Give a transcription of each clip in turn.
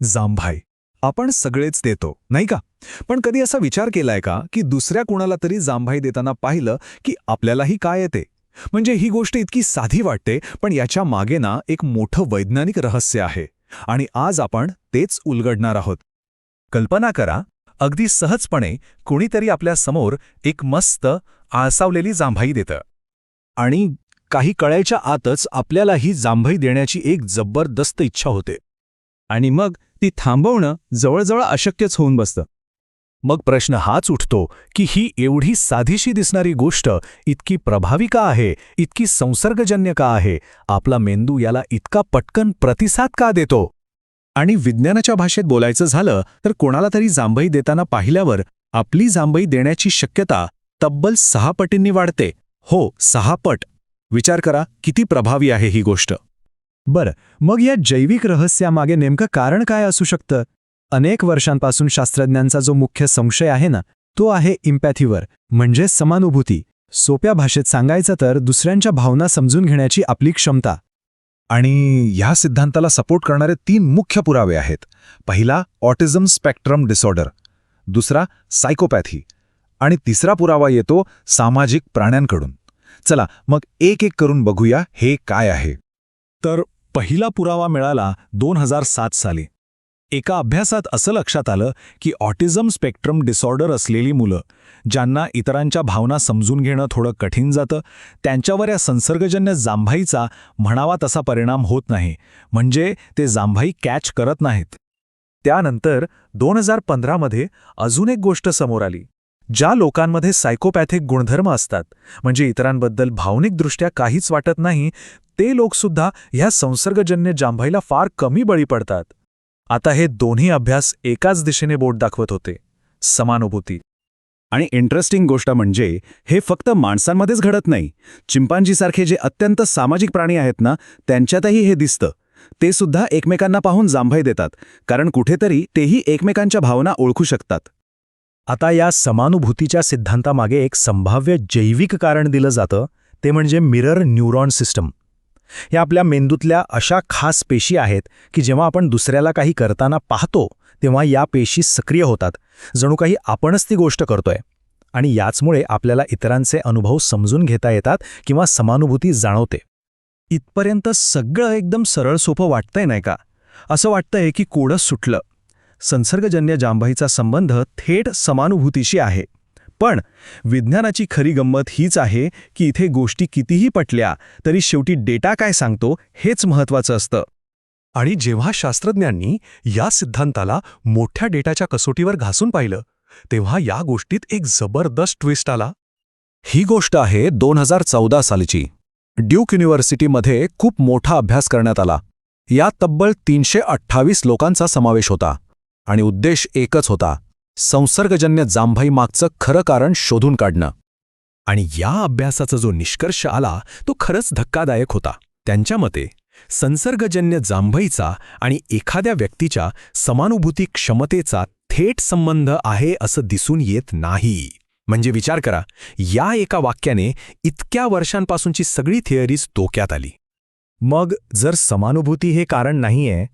जांभाई आपण सगळेच देतो नाही का? पण कधी असा विचार केलाय का की दुसऱ्या कुणाला तरी जांभाई देताना पाहिलं की आपल्यालाही काय येते? म्हणजे ही गोष्ट इतकी साधी वाटते, पण याच्या मागे ना एक मोठं वैज्ञानिक रहस्य आहे. आणि आज आपण तेच उलगडणार आहोत. कल्पना करा, अगदी सहजपणे कुणीतरी आपल्या समोर एक मस्त आळसावलेली जांभाई देतं आणि काही कळायच्या आतच आपल्याला ही जांभई देण्याची एक जबरदस्त इच्छा होते. आणि मग ती थांबवणं जवळजवळ अशक्यच होऊन बसतं. मग प्रश्न हाच उठतो की ही एवढी साधीशी दिसणारी गोष्ट इतकी प्रभावी का आहे, इतकी संसर्गजन्य का आहे? आपला मेंदू याला इतका पटकन प्रतिसाद का देतो? आणि विज्ञानाच्या भाषेत बोलायचं झालं तर कोणाला तरी जांभई देताना पाहिल्यावर आपली जांभई देण्याची शक्यता तब्बल 6 पटींनी वाढते. हो, 6 पट. विचार करा किती प्रभावी आहे ही गोष्ट. बरं, मग या जैविक रहस्यामागे नेमकं कारण काय असू शकतं? अनेक वर्षांपासून शास्त्रज्ञांचा जो मुख्य संशय आहे ना, तो आहे इम्पॅथीवर, म्हणजे समानुभूती. सोप्या भाषेत सांगायचं तर दुसऱ्यांच्या भावना समजून घेण्याची आपली क्षमता. आणि ह्या सिद्धांताला सपोर्ट करणारे 3 मुख्य पुरावे आहेत. पहिला ऑटिझम स्पेक्ट्रम डिसऑर्डर, दुसरा सायकोपॅथी आणि तिसरा पुरावा येतो सामाजिक प्राण्यांकडून. चला मग एक एक करून बघूया हे काय आहे. तर पहिला पुरावा मिळाला 2007 साली. एका अभ्यासात असं लक्षात आलं की ऑटिझम स्पेक्ट्रम डिसऑर्डर असलेली मुलं, ज्यांना इतरांच्या भावना समजून घेणं थोडं कठीण जातं, त्यांच्यावर या संसर्गजन्य जांभाईचा म्हणावा तसा परिणाम होत नाही. म्हणजे ते जांभाई कॅच करत नाहीत. त्यानंतर 2015 मध्ये अजून एक गोष्ट समोर आली. ज्या लोकांमध्ये सायकोपॅथिक गुणधर्म असतात, म्हणजे इतरांबद्दल भावनिकदृष्ट्या काहीच वाटत नाही, ते लोकसुद्धा ह्या संसर्गजन्य जांभाईला फार कमी बळी पडतात. आता हे दोन्ही अभ्यास एकाच दिशेने बोट दाखवत होते, समानुभूती. आणि इंटरेस्टिंग गोष्ट म्हणजे हे फक्त माणसांमध्येच घडत नाही. चिंपांजीसारखे जे अत्यंत सामाजिक प्राणी आहेत ना, त्यांच्यातही हे दिसतं. ते सुद्धा एकमेकांना पाहून जांभई देतात, कारण कुठेतरी तेही एकमेकांच्या भावना ओळखू शकतात. आता या समानुभूतीच्या सिद्धांतामागे एक संभाव्य जैविक कारण दिलं जातं, ते म्हणजे मिरर न्यूरॉन सिस्टम. या आपल्या मेंदूतल्या अशा खास पेशी आहेत की जेव्हा आपण दुसऱ्याला काही करताना पाहतो तेव्हा या पेशी सक्रिय होतात, जणू काही आपणच ती गोष्ट करतोय. आणि याचमुळे आपल्याला इतरांचे अनुभव समजून घेता येतात किंवा समानुभूती जाणवते. इथपर्यंत सगळं एकदम सरळ सोपं वाटतंय नाही का? असं वाटतंय की कोडच सुटलं. संसर्गजन्य जांभाईचा संबंध थेट समानुभूतीशी आहे. पण विज्ञानाची खरी गंमत हीच आहे की इथे गोष्टी कितीही पटल्या तरी शेवटी डेटा काय सांगतो हेच महत्त्वाचं असतं. आणि जेव्हा शास्त्रज्ञांनी या सिद्धांताला मोठ्या डेटाच्या कसोटीवर घासून पाहिलं, तेव्हा या गोष्टीत एक जबरदस्त ट्विस्ट आला. ही गोष्ट आहे 2014 सालीची. ड्यूक युनिव्हर्सिटीमध्ये खूप मोठा अभ्यास करण्यात आला. यात तब्बल 328 लोकांचा समावेश होता. आणि उद्देश एकच होता, संसर्गजन्य जांभाई मागचं खरं कारण शोधून काढणं. आणि या अभ्यासाचा जो निष्कर्ष आला तो खरंच धक्कादायक होता. त्यांच्या मते संसर्गजन्य जांभईचा आणि एखाद्या व्यक्तीच्या समानुभूती क्षमतेचा थेट संबंध आहे असं दिसून येत नाही. म्हणजे विचार करा, या एका वाक्याने इतक्या वर्षांपासूनची सगळी थिअरीज धोक्यात आली. मग जर समानुभूती हे कारण नाहीये,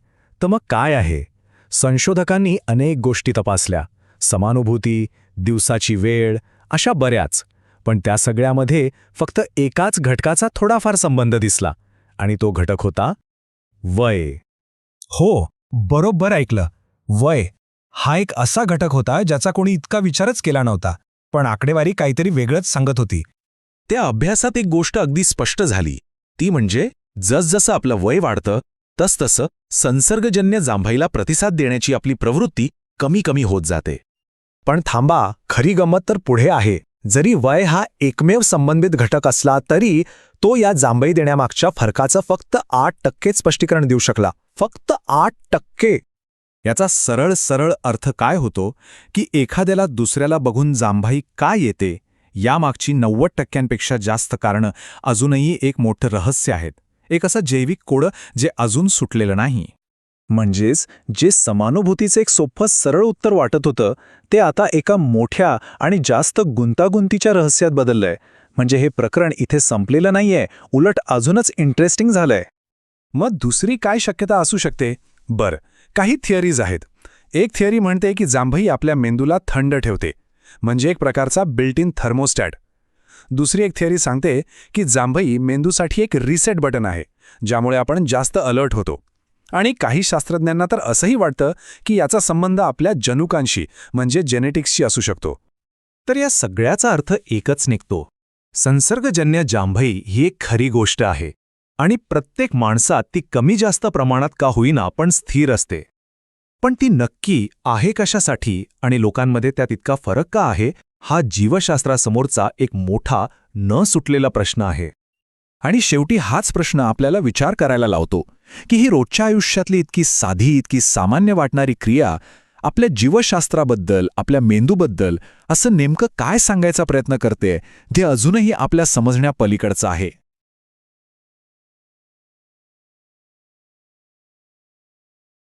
तर मग काय आहे? संशोधकांनी अनेक गोष्टी तपासल्या. समानुभूती, दिवसाची वेळ, अशा बऱ्याच. पण त्या सगळ्यामध्ये फक्त एकाच घटकाचा थोडाफार संबंध दिसला. आणि तो घटक होता वय. हो, बरोबर ऐकलं. वय हा एक असा घटक होता ज्याचा कोणी इतका विचारच केला नव्हता. पण आकडेवारी काहीतरी वेगळंच सांगत होती. त्या अभ्यासात एक गोष्ट अगदी स्पष्ट झाली. ती म्हणजे जसजसं आपलं वय वाढतं तसतसं संसर्गजन्य जांभाईला प्रतिसाद देण्याची आपली प्रवृत्ती कमी कमी होत जाते. पण थांबा, खरी गंमत तर पुढे आहे. जरी वय हा एकमेव संबंधित घटक असला तरी तो या जांभई देण्यामागच्या फरकाचं फक्त 8% स्पष्टीकरण देऊ शकला. फक्त 8%. याचा सरळ सरळ अर्थ काय होतो की एखाद्याला दुसऱ्याला बघून जांभाई काय येते यामागची 90%पेक्षा जास्त कारणं अजूनही एक मोठं रहस्य आहेत. एक असं जैविक कोड जे अजून सुटलेलं नाही. म्हणजेच जे समानुभूतीचं एक सोपं सरळ उत्तर वाटत होतं ते आता एका मोठ्या आणि जास्त गुंतागुंतीच्या रहस्यात बदललंय. म्हणजे हे प्रकरण इथे संपलेलं नाहीये, उलट अजूनच इंटरेस्टिंग झालंय. मग दुसरी काय शक्यता असू शकते? बरं, काही थिअरीज आहेत. एक थिअरी म्हणते की जांभई आपल्या मेंदूला थंड ठेवते, म्हणजे एक प्रकारचा बिल्ट इन थर्मोस्टॅट. दुसरी एक थिअरी सांगते की जांभई मेंदूसाठी एक रिसेट बटन आहे, ज्यामुळे आपण जास्त अलर्ट होतो. आणि काही शास्त्रज्ञांना तर असंही वाटतं की याचा संबंध आपल्या जनुकांशी म्हणजे जेनेटिक्सशी असू शकतो. तर या सगळ्याचा अर्थ एकच निघतो. संसर्गजन्य जांभई ही एक खरी गोष्ट आहे आणि प्रत्येक माणसात ती कमी जास्त प्रमाणात का होईना पण स्थिर असते. पण ती नक्की आहे कशासाठी आणि लोकांमध्ये त्यात इतका फरक का आहे, हा जीवशास्त्रासमोरचा एक मोठा न सुटलेला प्रश्न आहे. आणि शेवटी हाच प्रश्न आपल्याला विचार करायला लावतो की ही रोजच्या आयुष्यातली इतकी साधी, इतकी सामान्य वाटणारी क्रिया आपल्या जीवशास्त्राबद्दल, आपल्या मेंदूबद्दल असं नेमकं काय सांगायचा प्रयत्न करते, जे अजूनही आपल्या समजण्यापलीकडचं आहे.